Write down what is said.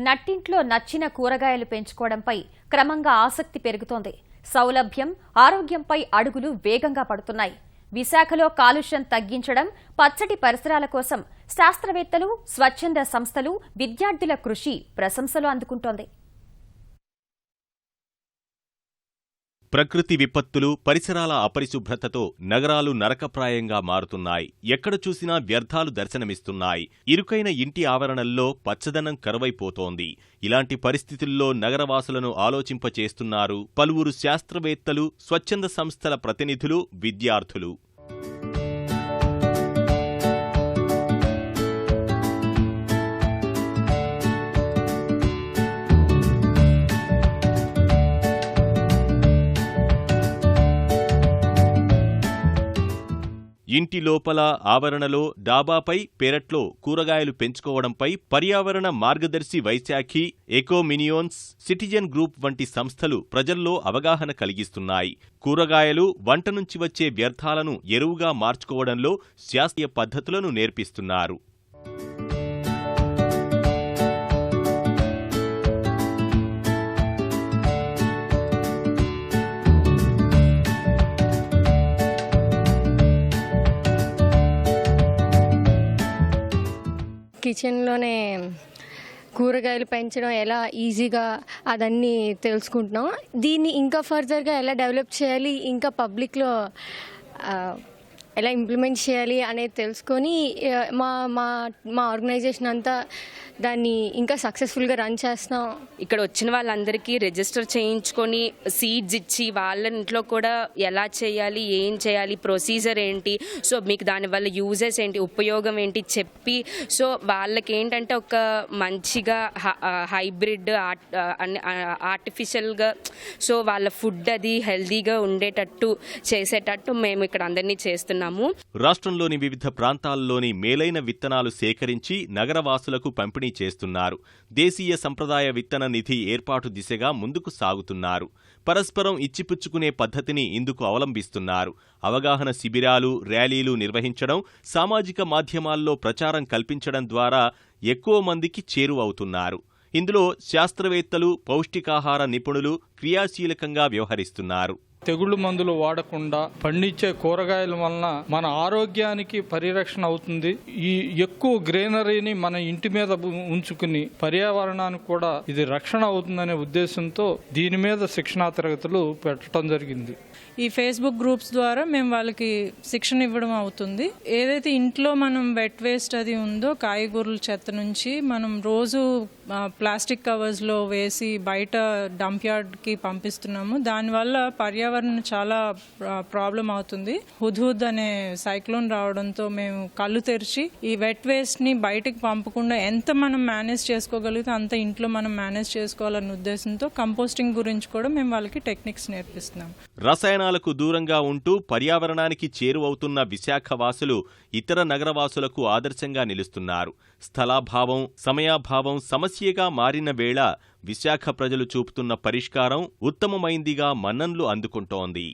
నట్టింట్లో నచ్చిన కూరగాయలు పెంచుకోవడంపై క్రమంగా ఆసక్తి పెరుగుతోంది. సౌలభ్యం, ఆరోగ్యంపై అడుగులు వేగంగా పడుతున్నాయి. విశాఖలో కాలుష్యం తగ్గించడం, పచ్చటి పరిసరాల కోసం శాస్త్రవేత్తలు, స్వచ్ఛంద సంస్థలు, విద్యార్థుల కృషి ప్రశంసలు అందుకుంటోంది. ప్రకృతి విపత్తులు, పరిసరాల అపరిశుభ్రతతో నగరాలు నరకప్రాయంగా మారుతున్నాయి. ఎక్కడ చూసినా వ్యర్థాలు దర్శనమిస్తున్నాయి. ఇరుకైన ఇంటి ఆవరణల్లో పచ్చదనం కరువైపోతోంది. ఇలాంటి పరిస్థితుల్లో నగరవాసులను ఆలోచింపచేస్తున్నారు పలువురు శాస్త్రవేత్తలు, స్వచ్ఛంద సంస్థల ప్రతినిధులు, విద్యార్థులు. ఇంటి లోపల, ఆవరణలో, డాబాపై, పెరట్లో కూరగాయలు పెంచుకోవడంపై పర్యావరణ మార్గదర్శి వైశాఖి, ఎకోమినియోన్స్, సిటిజన్ గ్రూప్ వంటి సంస్థలు ప్రజల్లో అవగాహన కలిగిస్తున్నాయి. కూరగాయలు, వంట నుంచి వచ్చే వ్యర్థాలను ఎరువుగా మార్చుకోవడంలో శాస్త్రీయ పద్ధతులను నేర్పిస్తున్నారు. కిచెన్లోనే కూరగాయలు పెంచడం ఎలా ఈజీగా అదన్నీ తెలుసుకుంటున్నాం. దీన్ని ఇంకా ఫర్దర్గా ఎలా డెవలప్ చేయాలి, ఇంకా పబ్లిక్లో ఎలా ఇంప్లిమెంట్ చేయాలి అనేది తెలుసుకొని మా మా మా ఆర్గనైజేషన్ అంతా దాన్ని ఇంకా సక్సెస్ఫుల్గా రన్ చేస్తాం. ఇక్కడ వచ్చిన వాళ్ళందరికీ రిజిస్టర్ చేయించుకొని సీడ్స్ ఇచ్చి వాళ్ళ ఇంట్లో కూడా ఎలా చేయాలి, ఏం చేయాలి, ప్రొసీజర్ ఏంటి, సో మీకు దానివల్ల యూజెస్ ఏంటి, ఉపయోగం ఏంటి చెప్పి, సో వాళ్ళకి ఏంటంటే ఒక మంచిగా హైబ్రిడ్ ఆర్టిఫిషియల్గా సో వాళ్ళ ఫుడ్ అది హెల్దీగా ఉండేటట్టు చేసేటట్టు మేము ఇక్కడ అందరినీ చేస్తున్నాము. రాష్ట్రంలోని వివిధ ప్రాంతాల్లోని మేలైన విత్తనాలు సేకరించి నగరవాసులకు పంపిణీ చేస్తున్నారు. దేశీయ సంప్రదాయ విత్తన నిధి ఏర్పాటు దిశగా ముందుకు సాగుతున్నారు. పరస్పరం ఇచ్చిపుచ్చుకునే పద్ధతిని ఇందుకు అవలంబిస్తున్నారు. అవగాహన శిబిరాలు, ర్యాలీలు నిర్వహించడం, సామాజిక మాధ్యమాల్లో ప్రచారం కల్పించడం ద్వారా ఎక్కువ మందికి చేరువవుతున్నారు. ఇందులో శాస్త్రవేత్తలు, పౌష్టికాహార నిపుణులు క్రియాశీలకంగా వ్యవహరిస్తున్నారు. తెగుళ్ళు మందులు వాడకుండా పండించే కూరగాయల వలన మన ఆరోగ్యానికి పరిరక్షణ అవుతుంది. ఈ ఎక్కువ గ్రీనరీని మన ఇంటి మీద ఉంచుకుని పర్యావరణానికి కూడా ఇది రక్షణ అవుతుందనే ఉద్దేశంతో దీని మీద శిక్షణా తరగతులు పెట్టడం జరిగింది. ఈ ఫేస్బుక్ గ్రూప్స్ ద్వారా మేము వాళ్ళకి శిక్షణ ఇవ్వడం అవుతుంది. ఏదైతే ఇంట్లో మనం వెట్ వేస్ట్ అది ఉందో కాయగూరల చెత్త నుంచి మనం రోజు ప్లాస్టిక్ కవర్స్లో వేసి బయట డంప్ యార్డ్కి పంపిస్తున్నాము. దానివల్ల పర్యావరణం చాలా ప్రాబ్లం అవుతుంది. హుద్హుద్ అనే సైక్లోన్ రావడంతో మేము కళ్ళు తెరిచి ఈ వెట్ వేస్ట్ని బయటకు పంపకుండా ఎంత మనం మేనేజ్ చేసుకోగలిగితే అంత ఇంట్లో మనం మేనేజ్ చేసుకోవాలనే ఉద్దేశంతో కంపోస్టింగ్ గురించి కూడా మేము వాళ్ళకి టెక్నిక్స్ నేర్పిస్తున్నాం. రసాయనాలకు దూరంగా ఉంటూ పర్యావరణానికి చేరువవుతున్న విశాఖ వాసులు ఇతర నగరవాసులకు ఆదర్శంగా నిలుస్తున్నారు. స్థలాభావం, సమయాభావం సమస్యగా మారిన వేళ విశాఖ ప్రజలు చూపుతున్న పరిష్కారం ఉత్తమమైందిగా మన్ననలు అందుకుంటోంది.